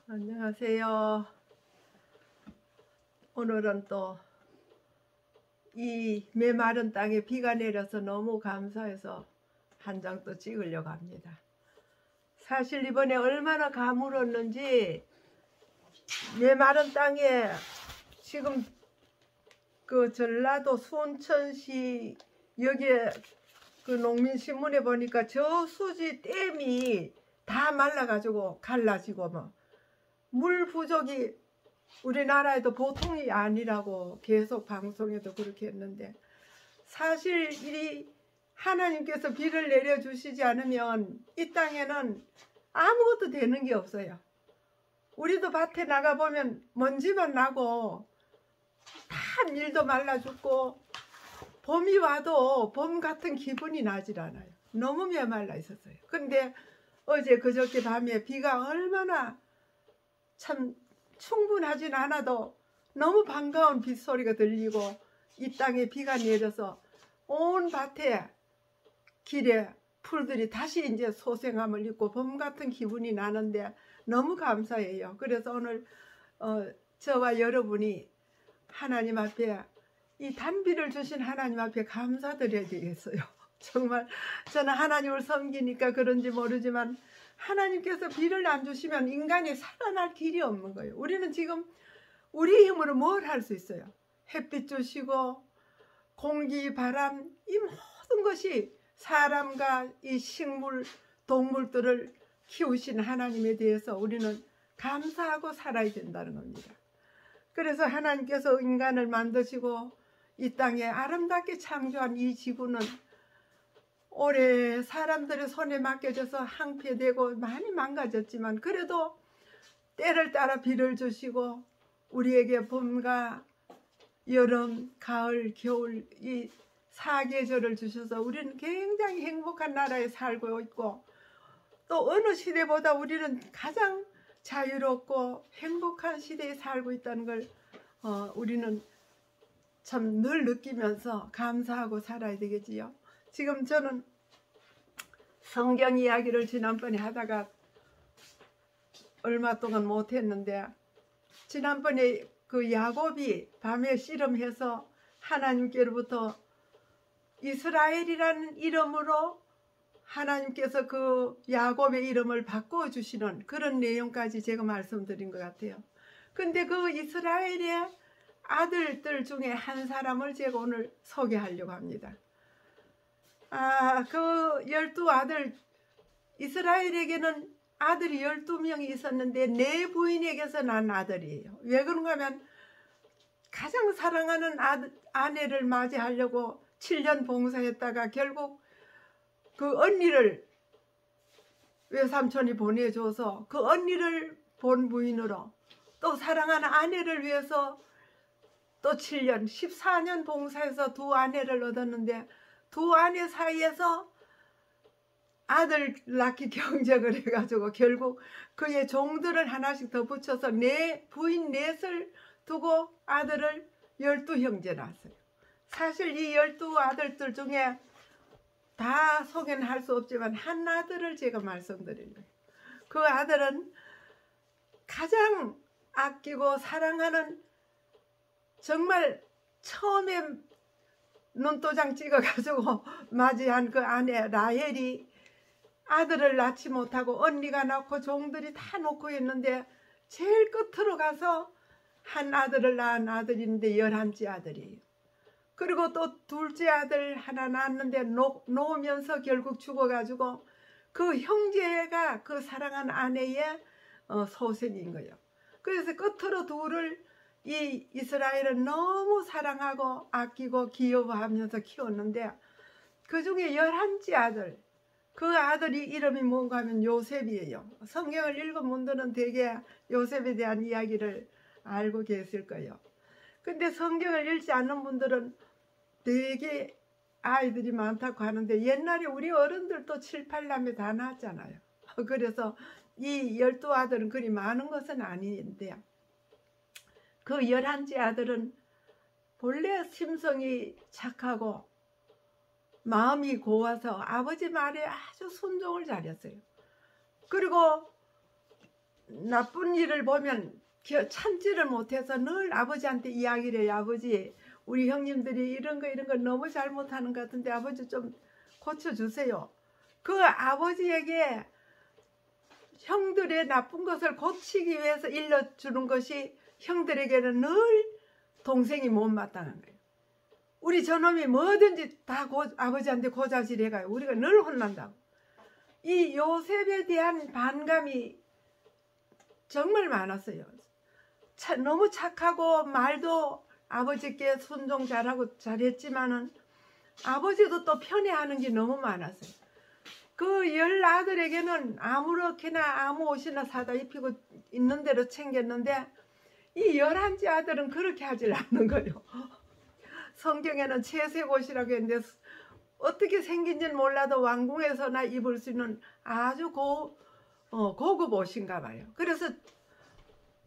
안녕하세요. 오늘은 또 이 메마른 땅에 비가 내려서 너무 감사해서 한 장 또 찍으려고 합니다. 사실 이번에 얼마나 가물었는지 메마른 땅에 지금 그 전라도 순천시 여기에 그 농민신문에 보니까 저수지 댐이 다 말라가지고 갈라지고 뭐 물 부족이 우리나라에도 보통이 아니라고 계속 방송에도 그렇게 했는데, 사실 이 하나님께서 비를 내려주시지 않으면 이 땅에는 아무것도 되는 게 없어요. 우리도 밭에 나가보면 먼지만 나고 다 밀도 말라 죽고 봄이 와도 봄 같은 기분이 나질 않아요. 너무 메말라 있었어요. 근데 어제 그저께 밤에 비가 얼마나 참 충분하진 않아도 너무 반가운 빗소리가 들리고 이 땅에 비가 내려서 온 밭에 길에 풀들이 다시 이제 소생함을 입고 봄 같은 기분이 나는데 너무 감사해요. 그래서 오늘 저와 여러분이 하나님 앞에 이 단비를 주신 하나님 앞에 감사드려야 되겠어요. 정말 저는 하나님을 섬기니까 그런지 모르지만 하나님께서 비를 안 주시면 인간이 살아날 길이 없는 거예요. 우리는 지금 우리 힘으로 뭘 할 수 있어요? 햇빛 주시고 공기, 바람, 이 모든 것이 사람과 이 식물, 동물들을 키우신 하나님에 대해서 우리는 감사하고 살아야 된다는 겁니다. 그래서 하나님께서 인간을 만드시고 이 땅에 아름답게 창조한 이 지구는 올해 사람들의 손에 맡겨져서 항폐되고 많이 망가졌지만 그래도 때를 따라 비를 주시고 우리에게 봄과 여름, 가을, 겨울 이 사계절을 주셔서 우리는 굉장히 행복한 나라에 살고 있고, 또 어느 시대보다 우리는 가장 자유롭고 행복한 시대에 살고 있다는 걸 우리는 참 늘 느끼면서 감사하고 살아야 되겠지요. 지금 저는 성경 이야기를 지난번에 하다가 얼마 동안 못했는데, 지난번에 그 야곱이 밤에 씨름해서 하나님께로부터 이스라엘이라는 이름으로 하나님께서 그 야곱의 이름을 바꿔주시는 그런 내용까지 제가 말씀드린 것 같아요. 근데 그 이스라엘의 아들들 중에 한 사람을 제가 오늘 소개하려고 합니다. 그 12아들, 이스라엘에게는 아들이 12명이 있었는데 네 부인에게서 난 아들이에요. 왜 그런가 하면 가장 사랑하는 아내를 맞이하려고 7년 봉사했다가 결국 그 언니를 외삼촌이 보내줘서 그 언니를 본 부인으로 또 사랑하는 아내를 위해서 또 7년, 14년 봉사해서 두 아내를 얻었는데 두 아내 사이에서 아들 낳기 경쟁을 해가지고 결국 그의 종들을 하나씩 더 붙여서 부인 넷을 두고 아들을 12형제 낳았어요. 사실 이 12아들들 중에 다 소개는 할 수 없지만 한 아들을 제가 말씀드린 거예요. 그 아들은 가장 아끼고 사랑하는, 정말 처음에 눈도장 찍어가지고 맞이한 그 아내 라헬이 아들을 낳지 못하고 언니가 낳고 종들이 다 놓고 했는데 제일 끝으로 가서 한 아들을 낳은 아들인데 11째 아들이에요. 그리고 또 둘째 아들 하나 낳았는데 놓으면서 결국 죽어가지고 그 형제가 그 사랑한 아내의 소생인 거예요. 그래서 끝으로 둘을 이 이스라엘은 너무 사랑하고 아끼고 귀여워하면서 키웠는데 그 중에 11째 아들, 그 아들이 이름이 뭔가 하면 요셉이에요. 성경을 읽은 분들은 대개 요셉에 대한 이야기를 알고 계실 거예요. 근데 성경을 읽지 않는 분들은 되게 아이들이 많다고 하는데 옛날에 우리 어른들도 7, 8남매 다 낳았잖아요. 그래서 이 12아들은 그리 많은 것은 아닌데 그 11째 아들은 본래 심성이 착하고 마음이 고와서 아버지 말에 아주 순종을 잘했어요. 그리고 나쁜 일을 보면 참지를 못해서 늘 아버지한테 이야기를 해요. 아버지, 우리 형님들이 이런 거 너무 잘못하는 것 같은데 아버지 좀 고쳐주세요. 그 아버지에게 형들의 나쁜 것을 고치기 위해서 일러주는 것이 형들에게는 늘 동생이 못마땅한 거예요. 우리 저놈이 뭐든지 다 아버지한테 고자질해가요. 우리가 늘 혼난다고. 이 요셉에 대한 반감이 정말 많았어요. 너무 착하고 말도 아버지께 순종 잘하고 잘했지만은 아버지도 또 편애하는 게 너무 많았어요. 그 10아들에게는 아무렇게나 아무 옷이나 사다 입히고 있는 대로 챙겼는데 이 11째 아들은 그렇게 하질 않는 거예요. 성경에는 채색 옷이라고 했는데 어떻게 생긴지는 몰라도 왕궁에서나 입을 수 있는 아주 고급 옷인가 봐요. 그래서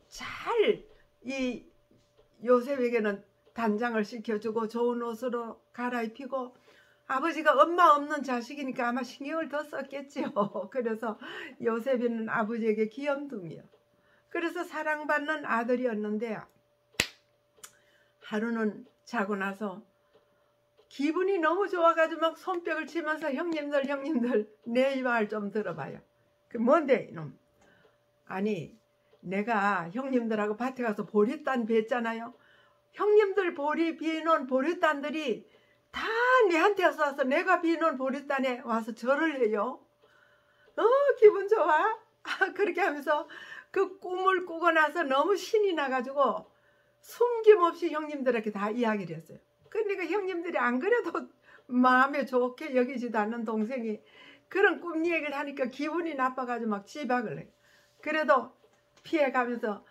잘 이 요셉에게는 단장을 시켜주고 좋은 옷으로 갈아입히고, 아버지가 엄마 없는 자식이니까 아마 신경을 더 썼겠지요. 그래서 요셉이는 아버지에게 귀염둥이요. 그래서 사랑받는 아들이었는데 하루는 자고 나서 기분이 너무 좋아가지고 막 손뼉을 치면서 형님들 내 말 좀 들어봐요. 그 뭔데 이놈? 아니, 내가 형님들하고 밭에 가서 보리단 뱄잖아요. 형님들 보리 비놓은 보리단들이 다 내한테 와서 내가 비놓은 보리단에 와서 절을 해요. 기분 좋아? 그렇게 하면서 그 꿈을 꾸고 나서 너무 신이 나가지고 숨김없이 형님들에게 다 이야기를 했어요. 그러니까 형님들이 안 그래도 마음에 좋게 여기지도 않는 동생이 그런 꿈 얘기를 하니까 기분이 나빠가지고 막 지박을 해요. 그래도 피해가면서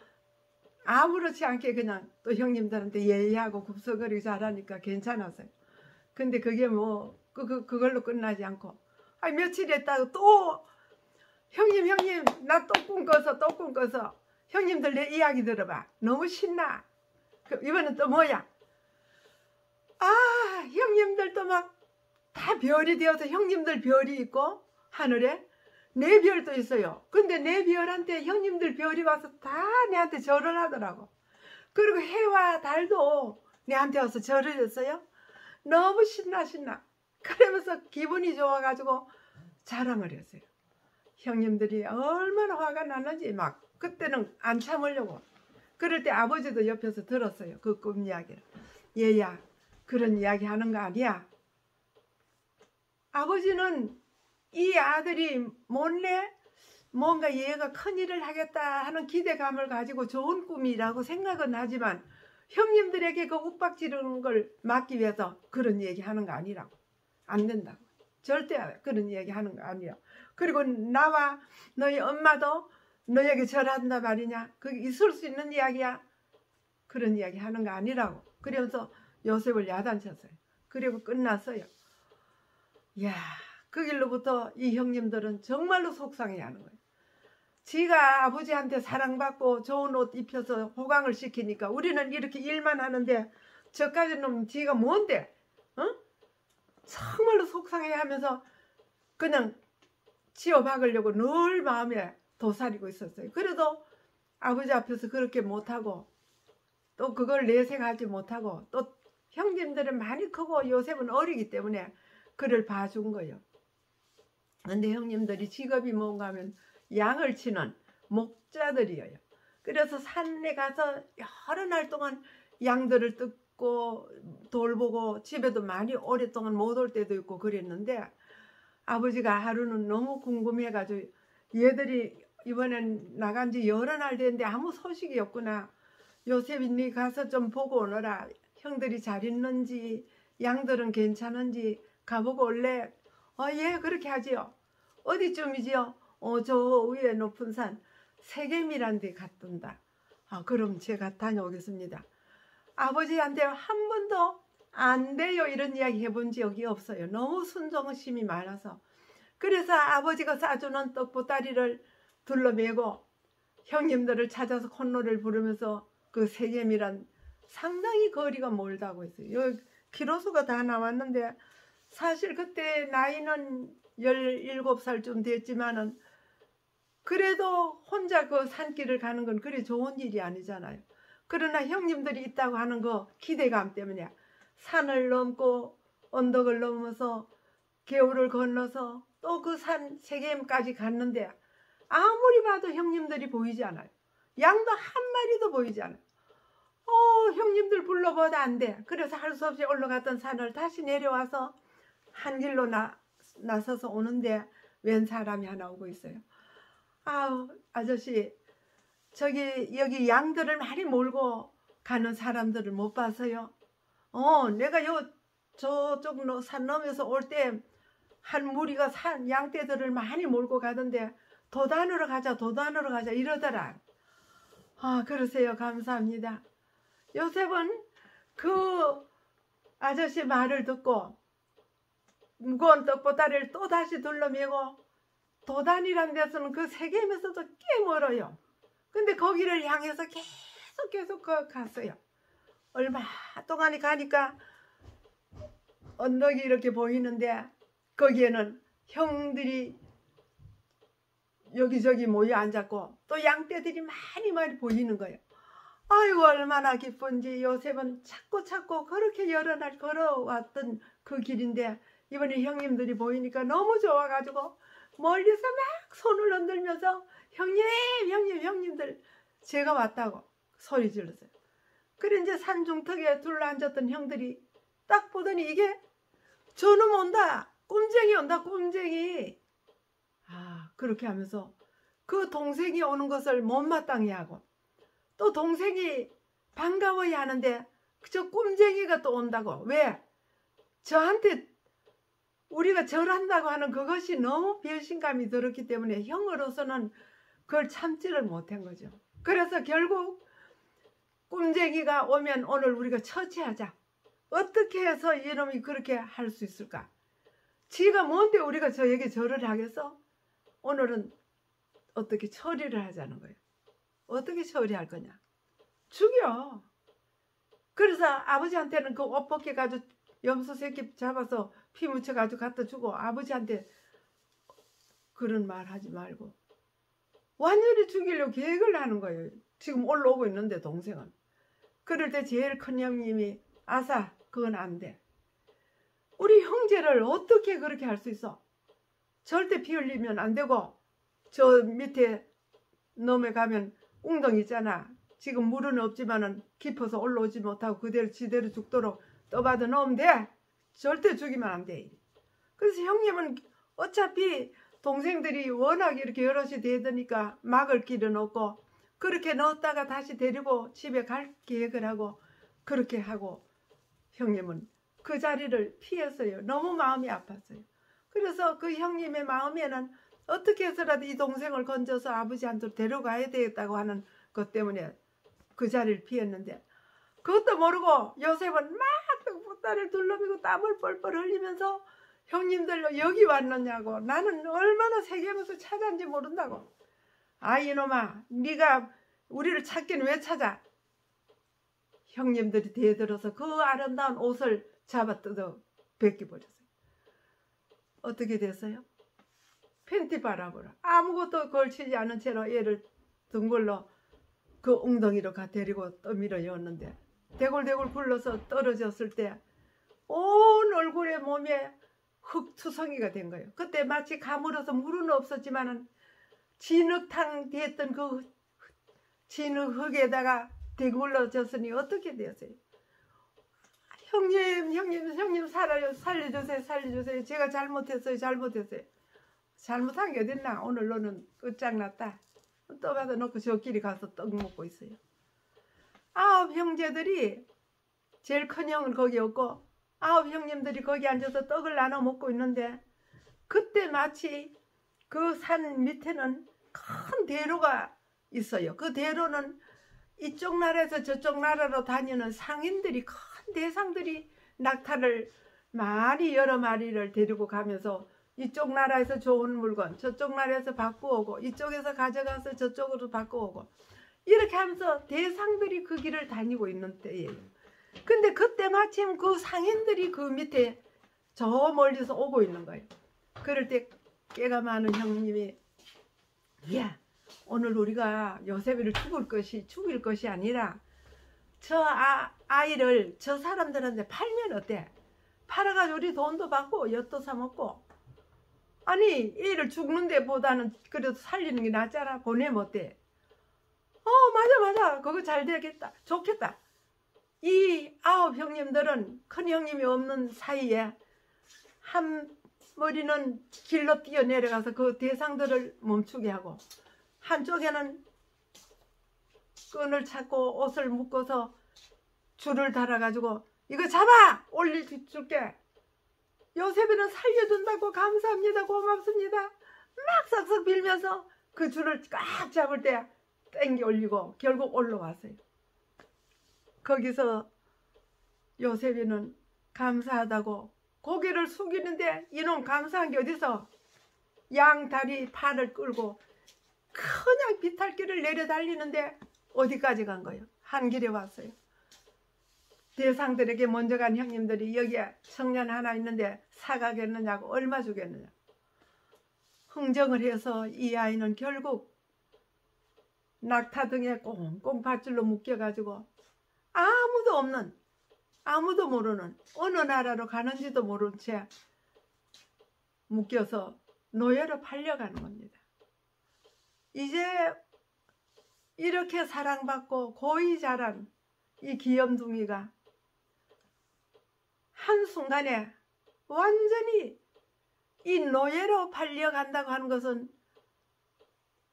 아무렇지 않게 그냥 또 형님들한테 예의하고 굽석거리고 잘하니까 괜찮았어요. 근데 그게 뭐 그걸로 끝나지 않고 며칠 했다고 또 형님 나 또 꿈 꿔서 형님들 내 이야기 들어봐. 너무 신나. 이번엔 또 뭐야? 형님들도 막 다 별이 되어서 형님들 별이 있고 하늘에 내 별도 있어요. 근데 내 별한테 형님들 별이 와서 다 내한테 절을 하더라고. 그리고 해와 달도 내한테 와서 절을 했어요. 너무 신나. 그러면서 기분이 좋아가지고 자랑을 했어요. 형님들이 얼마나 화가 났는지 막 그때는 안 참으려고. 그럴 때 아버지도 옆에서 들었어요. 그 꿈 이야기를. 얘야, 그런 이야기 하는 거 아니야. 아버지는 이 아들이 몰래 뭔가 얘가 큰일을 하겠다 하는 기대감을 가지고 좋은 꿈이라고 생각은 하지만 형님들에게 그 윽박지르는 걸 막기 위해서 그런 얘기 하는 거 아니라고. 안 된다고. 절대 그런 얘기 하는 거 아니야. 그리고 나와 너희 엄마도 너에게 절한다 말이냐. 그게 있을 수 있는 이야기야. 그런 이야기 하는 거 아니라고. 그러면서 요셉을 야단쳤어요. 그리고 끝났어요. 이야, 그 길로부터 이 형님들은 정말로 속상해하는 거예요. 지가 아버지한테 사랑받고 좋은 옷 입혀서 호강을 시키니까 우리는 이렇게 일만 하는데 저까지는 지가 뭔데? 정말로 속상해하면서 그냥 지어박으려고 늘 마음에 도사리고 있었어요. 그래도 아버지 앞에서 그렇게 못하고 또 그걸 내색하지 못하고 또 형님들은 많이 크고 요셉은 어리기 때문에 그를 봐준 거예요. 근데 형님들이 직업이 뭔가 하면 양을 치는 목자들이에요. 그래서 산에 가서 여러 날 동안 양들을 뜯고 돌보고 집에도 많이 오랫동안 못 올 때도 있고 그랬는데 아버지가 하루는 너무 궁금해가지고 얘들이 이번엔 나간 지 여러 날 됐는데 아무 소식이 없구나. 요셉이 네 가서 좀 보고 오너라. 형들이 잘 있는지 양들은 괜찮은지 가보고 올래? 예, 그렇게 하지요. 어디쯤이지요? 저 위에 높은 산 세겜이란 데 갔던다. 그럼 제가 다녀오겠습니다. 아버지한테 한 번도 안 돼요 이런 이야기 해본 적이 없어요. 너무 순종심이 많아서. 그래서 아버지가 싸주는 떡보따리를 둘러매고 형님들을 찾아서 콧노래를 부르면서 그 세겜이란 상당히 거리가 멀다고 했어요. 여기 키로수가 다 나왔는데 사실 그때 나이는 17살쯤 됐지만은 그래도 혼자 그 산길을 가는 건 그리 좋은 일이 아니잖아요. 그러나 형님들이 있다고 하는 거 기대감 때문에 산을 넘고 언덕을 넘어서 개울을 건너서 또 그 산 세겜까지 갔는데 아무리 봐도 형님들이 보이지 않아요. 양도 한 마리도 보이지 않아요. 형님들 불러봐도 안 돼. 그래서 할 수 없이 올라갔던 산을 다시 내려와서 한 길로 나서서 오는데 웬 사람이 하나 오고 있어요. 아우, 아저씨, 여기 양들을 많이 몰고 가는 사람들을 못 봐서요. 내가 저쪽 산 넘어서 올 때 한 무리가 양떼들을 많이 몰고 가던데 도단으로 가자 이러더라. 그러세요. 감사합니다. 요셉은 그 아저씨 말을 듣고 무거운 떡보다리를 또 다시 둘러매고 도단이란 데서는 그 세겜에서도 꽤 멀어요. 근데 거기를 향해서 계속 갔어요. 얼마 동안이 가니까 언덕이 이렇게 보이는데 거기에는 형들이 여기저기 모여 앉았고 또 양떼들이 많이 보이는 거예요. 아이고, 얼마나 기쁜지. 요셉은 찾고 그렇게 여러 날 걸어왔던 그 길인데 이번에 형님들이 보이니까 너무 좋아가지고 멀리서 막 손을 흔들면서 형님들 제가 왔다고 소리 질렀어요. 그래 이제 산중턱에 둘러앉았던 형들이 딱 보더니 이게 저놈 온다, 꿈쟁이 온다, 꿈쟁이. 그렇게 하면서 그 동생이 오는 것을 못마땅해 하고 또 동생이 반가워야 하는데 저 꿈쟁이가 또 온다고. 왜? 저한테 우리가 절한다고 하는 그것이 너무 배신감이 들었기 때문에 형으로서는 그걸 참지를 못한 거죠. 그래서 결국 꿈쟁이가 오면 오늘 우리가 처치하자. 어떻게 해서 이놈이 그렇게 할 수 있을까? 지가 뭔데 우리가 저에게 절을 하겠어? 오늘은 어떻게 처리를 하자는 거예요. 어떻게 처리할 거냐? 죽여. 그래서 아버지한테는 그 옷 벗겨가지고 염소 새끼 잡아서 피 묻혀가지고 갖다 주고 아버지한테 그런 말 하지 말고 완전히 죽이려고 계획을 하는 거예요. 지금 올라오고 있는데 동생은. 그럴 때 제일 큰 형님이 아사, 그건 안 돼. 우리 형제를 어떻게 그렇게 할 수 있어? 절대 피 흘리면 안 되고 저 밑에 넘어가면 웅덩이 있잖아. 지금 물은 없지만은 깊어서 올라오지 못하고 그대로 지대로 죽도록 떠받아 놓으면 돼. 절대 죽이면 안 돼. 그래서 형님은 어차피 동생들이 워낙 이렇게 여럿이 되더니까 막을 길은 없고 그렇게 넣었다가 다시 데리고 집에 갈 계획을 하고 그렇게 하고 형님은 그 자리를 피했어요. 너무 마음이 아팠어요. 그래서 그 형님의 마음에는 어떻게 해서라도 이 동생을 건져서 아버지한테 데려가야 되겠다고 하는 것 때문에 그 자리를 피했는데 그것도 모르고 요셉은 막 떡보따리를 둘러매고 땀을 뻘뻘 흘리면서 형님들 여기 왔느냐고. 나는 얼마나 세계에서 찾았는지 모른다고. 이놈아, 네가 우리를 찾긴 왜 찾아? 형님들이 대들어서 그 아름다운 옷을 잡아 뜯어 벗겨버렸어요. 어떻게 됐어요? 팬티 바람으로 아무것도 걸치지 않은 채로 얘를 등 걸로 그 웅덩이로 데리고 떠밀어 였는데 대골대골 굴러서 떨어졌을 때 온 얼굴에 몸에 흙투성이가 된 거예요. 그때 마치 가물어서 물은 없었지만은 진흙탕 됐던 그 진흙 흙에다가 대굴러졌으니 어떻게 되었어요? 형님 살려주세요. 제가 잘못했어요. 잘못한 게 어딨나? 오늘 너는 끝장났다. 떠받아 놓고 저끼리 가서 떡 먹고 있어요. 9 형제들이 제일 큰 형은 거기 없고 9 형님들이 거기 앉아서 떡을 나눠 먹고 있는데 그때 마치 그 산 밑에는 큰 대로가 있어요. 그 대로는 이쪽 나라에서 저쪽 나라로 다니는 상인들이 큰 대상들이 낙타를 여러 마리를 데리고 가면서 이쪽 나라에서 좋은 물건 저쪽 나라에서 바꾸오고 이쪽에서 가져가서 저쪽으로 바꾸오고 이렇게 하면서 대상들이 그 길을 다니고 있는 때예요. 근데 그때 마침 그 상인들이 그 밑에 저 멀리서 오고 있는 거예요. 그럴 때 깨가 많은 형님이 야, 오늘 우리가 요셉이를 죽일 것이 아니라 저 아이를 저 사람들한테 팔면 어때? 팔아가지고 우리 돈도 받고 엿도 사 먹고, 아니 얘를 죽는 데보다는 그래도 살리는 게 낫잖아. 보내면 어때? 맞아 그거 잘 되겠다, 좋겠다. 이 9 형님들은 큰 형님이 없는 사이에 한 머리는 길로 뛰어내려가서 그 대상들을 멈추게 하고, 한쪽에는 끈을 찾고 옷을 묶어서 줄을 달아가지고 이거 잡아! 올려줄게. 요셉이는 살려준다고 감사합니다, 고맙습니다 막 싹싹 빌면서 그 줄을 꽉 잡을 때 땡겨 올리고 결국 올라왔어요. 거기서 요셉이는 감사하다고 고개를 숙이는데 이놈 감사한 게 어디서, 양 다리 팔을 끌고 그냥 비탈길을 내려 달리는데 어디까지 간 거예요? 한 길에 왔어요. 대상들에게 먼저 간 형님들이 여기에 청년 하나 있는데 사가겠느냐고, 얼마 주겠느냐. 흥정을 해서 이 아이는 결국 낙타 등에 꽁꽁 밧줄로 묶여가지고 아무도 없는, 아무도 모르는, 어느 나라로 가는지도 모른 채 묶여서 노예로 팔려가는 겁니다. 이제 이렇게 사랑받고 고이 자란 이 귀염둥이가 한순간에 완전히 이 노예로 팔려간다고 하는 것은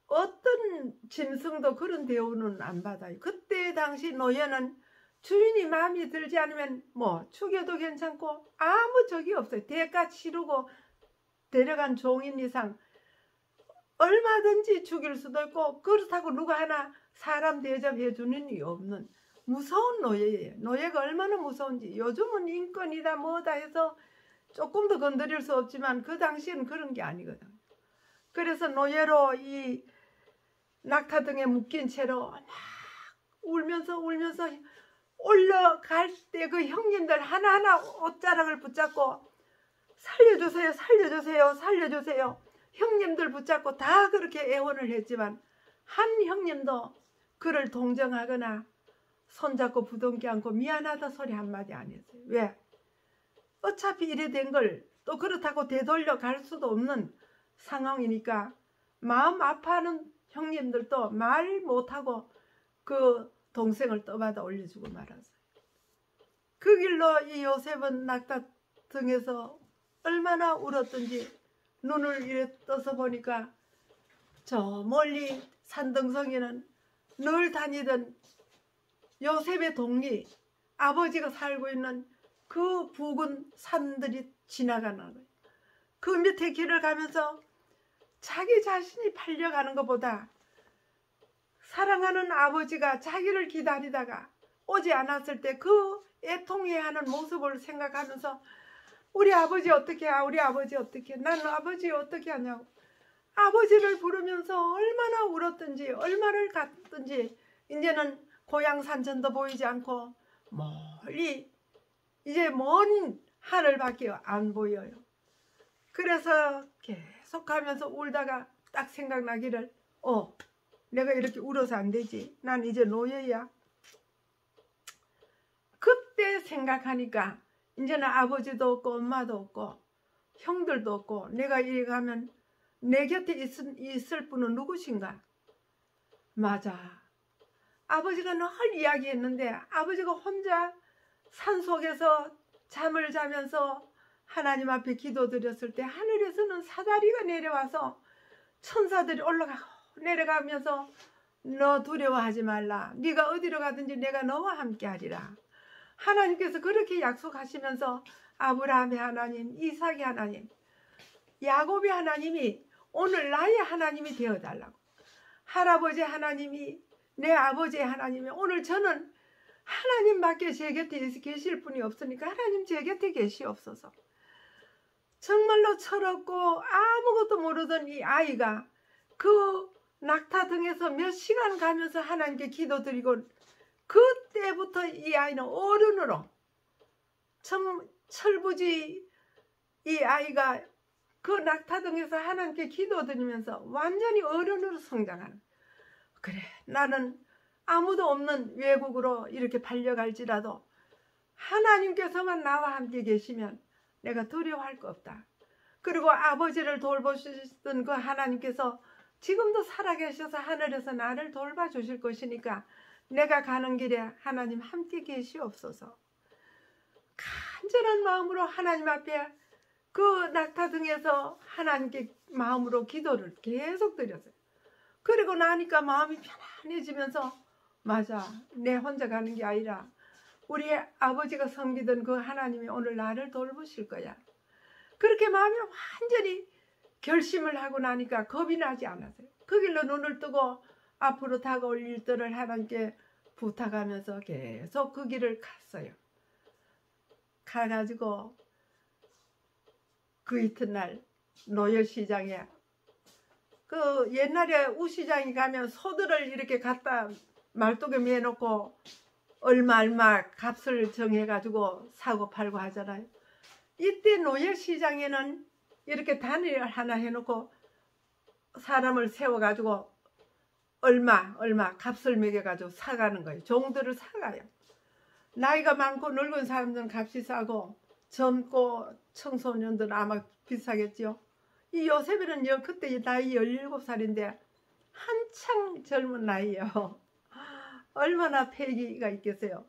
어떤 짐승도 그런 대우는 안 받아요. 그때 당시 노예는 주인이 마음에 들지 않으면 뭐 죽여도 괜찮고 아무 적이 없어요. 대가 치르고 데려간 종인 이상 얼마든지 죽일 수도 있고, 그렇다고 누가 하나 사람 대접해 주는 이 없는 무서운 노예예요. 노예가 얼마나 무서운지. 요즘은 인권이다 뭐다 해서 조금 더 건드릴 수 없지만 그 당시에는 그런 게 아니거든. 그래서 노예로 이 낙타 등에 묶인 채로 막 울면서 올라갈 때 그 형님들 하나하나 옷자락을 붙잡고 살려주세요, 살려주세요, 살려주세요. 형님들 붙잡고 다 그렇게 애원을 했지만 한 형님도 그를 동정하거나 손잡고 부둥켜 안고 미안하다 소리 한마디 안 했어요. 왜? 어차피 이래 된 걸 또 그렇다고 되돌려 갈 수도 없는 상황이니까 마음 아파하는 형님들도 말 못하고 그 동생을 떠받아 올려주고 말았어요. 그 길로 이 요셉은 낙타 등에서 얼마나 울었던지 눈을 이래 떠서 보니까 저 멀리 산등성에는 늘 다니던 요셉의 동리, 아버지가 살고 있는 그 붉은 산들이 지나가는 거예요. 그 밑에 길을 가면서 자기 자신이 팔려가는 것보다 사랑하는 아버지가 자기를 기다리다가 오지 않았을 때 그 애통해하는 모습을 생각하면서 우리 아버지 어떻게 해? 우리 아버지 어떻게 해? 나는 아버지 어떻게 하냐고 아버지를 부르면서 얼마나 울었든지 얼마를 갔든지 이제는 고향 산천도 보이지 않고 멀리 이제 먼 하늘밖에 안 보여요. 그래서 계속 가면서 울다가 딱 생각나기를 내가 이렇게 울어서 안 되지. 난 이제 노예야. 그때 생각하니까 이제는 아버지도 없고 엄마도 없고 형들도 없고 내가 이리 가면 내 곁에 있을 분은 누구신가? 맞아. 아버지가 늘 이야기했는데 아버지가 혼자 산속에서 잠을 자면서 하나님 앞에 기도드렸을 때 하늘에서는 사다리가 내려와서 천사들이 올라가고 내려가면서 너 두려워하지 말라. 네가 어디로 가든지 내가 너와 함께 하리라. 하나님께서 그렇게 약속하시면서 아브라함의 하나님, 이삭의 하나님, 야곱의 하나님이 오늘 나의 하나님이 되어달라고. 할아버지 하나님이 내 아버지의 하나님이 오늘 저는 하나님밖에 제 곁에 계실 분이 없으니까 하나님 제 곁에 계시옵소서. 정말로 철없고 아무것도 모르던 이 아이가 그 낙타 등에서 몇 시간 가면서 하나님께 기도드리고 그때부터 이 아이는 어른으로 철부지 이 아이가 그 낙타등에서 하나님께 기도드리면서 완전히 어른으로 성장하는. 그래, 나는 아무도 없는 외국으로 이렇게 달려갈지라도 하나님께서만 나와 함께 계시면 내가 두려워할 거 없다. 그리고 아버지를 돌보시던 그 하나님께서 지금도 살아계셔서 하늘에서 나를 돌봐주실 것이니까 내가 가는 길에 하나님 함께 계시옵소서. 간절한 마음으로 하나님 앞에 그 낙타등에서 하나님께 마음으로 기도를 계속 드렸어요. 그리고 나니까 마음이 편안해지면서 맞아, 내 혼자 가는 게 아니라 우리 아버지가 섬기던 그 하나님이 오늘 나를 돌보실 거야. 그렇게 마음이 완전히 결심을 하고 나니까 겁이 나지 않았어요. 그 길로 눈을 뜨고 앞으로 다가올 일들을 하나님께 부탁하면서 계속 그 길을 갔어요. 가가지고 그 이튿날 노열시장에 그 옛날에 우시장에 가면 소들을 이렇게 갖다 말뚝에 매놓고 얼마 값을 정해가지고 사고 팔고 하잖아요. 이때 노열시장에는 이렇게 단위를 하나 해놓고 사람을 세워가지고 얼마 값을 매겨가지고 사가는 거예요. 종들을 사가요. 나이가 많고 늙은 사람들은 값이 싸고 젊고 청소년들은 아마 비싸겠죠. 이 요셉이는 그때 나이 17살인데 한창 젊은 나이에요. 얼마나 패기가 있겠어요.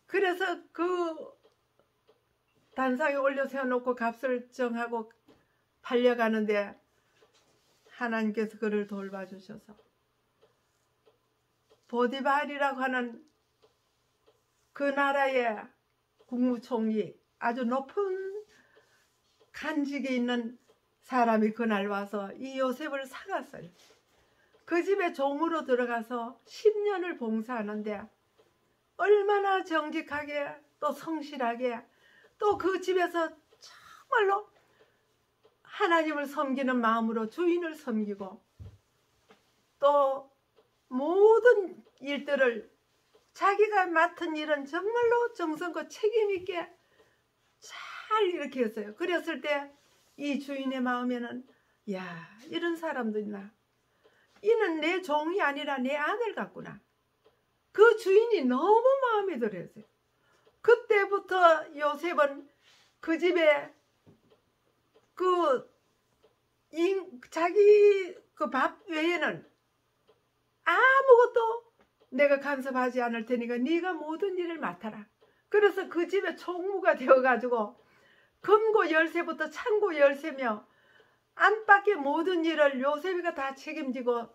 그래서 그 단상에 올려 세워놓고 값을 정하고 팔려가는데 하나님께서 그를 돌봐주셔서 보디발이라고 하는 그 나라의 국무총리, 아주 높은 간직에 있는 사람이 그날 와서 이 요셉을 사갔어요. 그 집에 종으로 들어가서 10년을 봉사하는데 얼마나 정직하게 또 성실하게 또 그 집에서 정말로 하나님을 섬기는 마음으로 주인을 섬기고 또 모든 일들을 자기가 맡은 일은 정말로 정성껏 책임있게 잘 이렇게 했어요. 그랬을 때 이 주인의 마음에는 야, 이런 사람도 있나? 이는 내 종이 아니라 내 아들 같구나. 그 주인이 너무 마음에 들었어요. 그때부터 요셉은 그 집에 자기 그 밥 외에는 아무것도 내가 간섭하지 않을 테니까 네가 모든 일을 맡아라. 그래서 그 집에 총무가 되어가지고 금고 열쇠부터 창고 열쇠며 안팎의 모든 일을 요셉이가 다 책임지고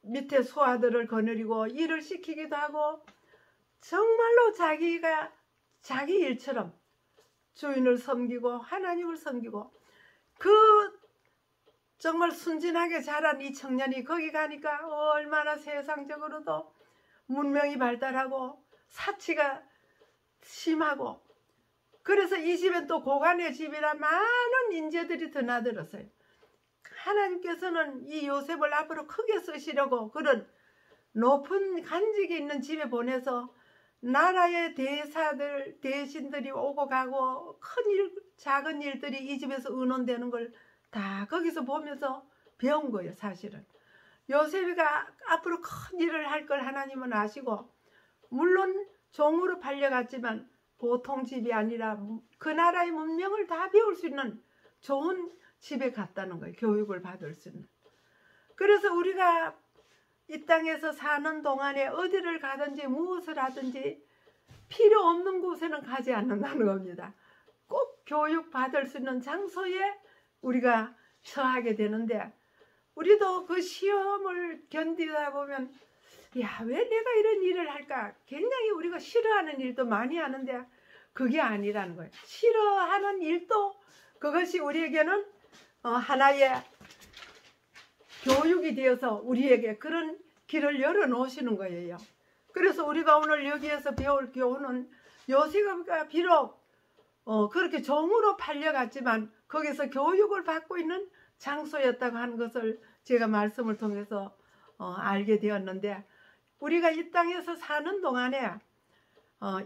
밑에 소아들을 거느리고 일을 시키기도 하고 정말로 자기가 자기 일처럼 주인을 섬기고 하나님을 섬기고 그 정말 순진하게 자란 이 청년이 거기 가니까 얼마나 세상적으로도 문명이 발달하고 사치가 심하고 그래서 이 집엔 또 고관의 집이라 많은 인재들이 드나들었어요. 하나님께서는 이 요셉을 앞으로 크게 쓰시려고 그런 높은 간직이 있는 집에 보내서 나라의 대사들, 대신들이 오고 가고 큰 일, 작은 일들이 이 집에서 의논되는 걸 다 거기서 보면서 배운 거예요, 사실은. 요셉이가 앞으로 큰 일을 할 걸 하나님은 아시고 물론 종으로 팔려갔지만 보통 집이 아니라 그 나라의 문명을 다 배울 수 있는 좋은 집에 갔다는 거예요. 교육을 받을 수 있는. 그래서 우리가 이 땅에서 사는 동안에 어디를 가든지 무엇을 하든지 필요 없는 곳에는 가지 않는다는 겁니다. 꼭 교육받을 수 있는 장소에 우리가 처하게 되는데 우리도 그 시험을 견디다 보면 야, 왜 내가 이런 일을 할까? 굉장히 우리가 싫어하는 일도 많이 하는데 그게 아니라는 거예요. 싫어하는 일도 그것이 우리에게는 하나의 교육이 되어서 우리에게 그런 길을 열어놓으시는 거예요. 그래서 우리가 오늘 여기에서 배울 교훈은 요셉이 비록 그렇게 종으로 팔려갔지만 거기서 교육을 받고 있는 장소였다고 하는 것을 제가 말씀을 통해서 알게 되었는데 우리가 이 땅에서 사는 동안에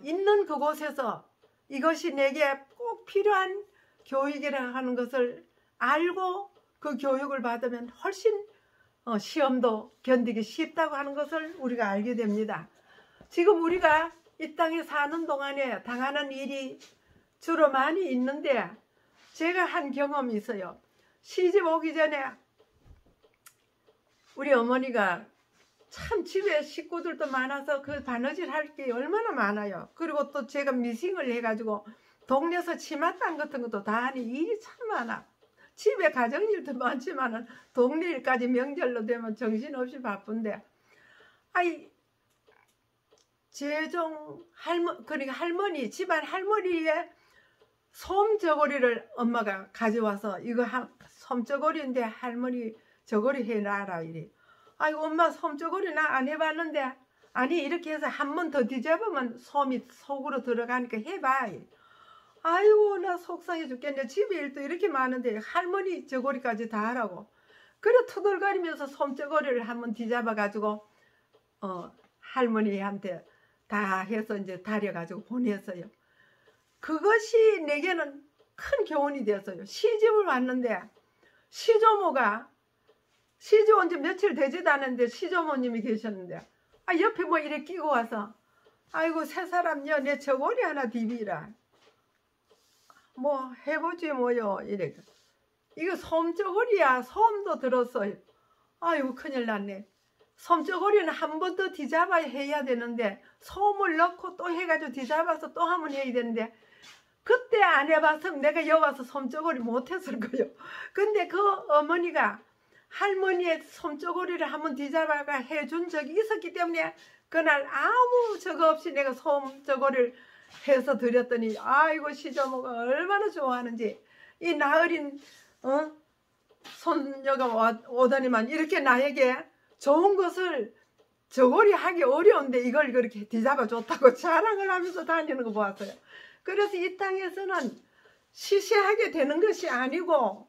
있는 그곳에서 이것이 내게 꼭 필요한 교육이라 하는 것을 알고 그 교육을 받으면 훨씬 시험도 견디기 쉽다고 하는 것을 우리가 알게 됩니다. 지금 우리가 이 땅에 사는 동안에 당하는 일이 주로 많이 있는데, 제가 한 경험이 있어요. 시집 오기 전에 우리 어머니가 참 집에 식구들도 많아서 그 바느질 할 게 얼마나 많아요. 그리고 또 제가 미싱을 해가지고 동네에서 치맛단 같은 것도 다 하니 일이 참 많아. 집에 가정일도 많지만은 동네 일까지 명절로 되면 정신없이 바쁜데, 제종 그러니까 할머니, 집안 할머니의 솜 저고리를 엄마가 가져와서, 이거 솜 저고리인데 할머니 저고리 해놔라 이래. 아이고 엄마 솜 저고리 나 안 해봤는데. 아니 이렇게 해서 한 번 더 뒤집으면 솜이 속으로 들어가니까 해봐. 아이고 나 속상해 죽겠네. 집에 일도 이렇게 많은데 할머니 저고리까지 다 하라고. 그래 투덜거리면서 솜 저고리를 한번 뒤잡아 가지고 할머니한테 다 해서 이제 다려가지고 보냈어요. 그것이 내게는 큰 교훈이 되었어요. 시집을 왔는데 시조모가, 시집 온 지 며칠 되지도 않았는데 시조모님이 계셨는데, 옆에 뭐 이렇게 끼고 와서, 아이고 새 사람요 내 저고리 하나 디비라. 뭐 해보지 뭐요 이래. 이거 솜 저고리야. 솜도 들었어요. 아이고 큰일 났네. 솜 저고리는 한 번 더 뒤잡아야 해야 되는데, 솜을 넣고 또 해가지고 뒤잡아서 또 한 번 해야 되는데, 그때 안 해봤으면 내가 여기 와서 솜 저고리 못했을 거예요. 근데 그 어머니가 할머니의 솜 저고리를 한번 뒤잡아가 해준 적이 있었기 때문에 그날 아무 저거 없이 내가 솜 저고리를 해서 드렸더니, 아이고 시조모가 얼마나 좋아하는지. 이 나으린 손녀가 오더니만 이렇게 나에게 좋은 것을 저고리 하기 어려운데 이걸 그렇게 뒤잡아 줬다고 자랑을 하면서 다니는 거 보았어요. 그래서 이 땅에서는 시시하게 되는 것이 아니고,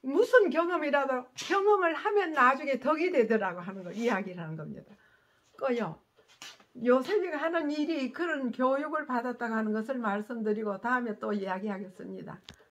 무슨 경험이라도 경험을 하면 나중에 덕이 되더라고 하는 거 이야기를 하는 겁니다. 꺼요. 요셉이가 하는 일이 그런 교육을 받았다고 하는 것을 말씀드리고 다음에 또 이야기하겠습니다.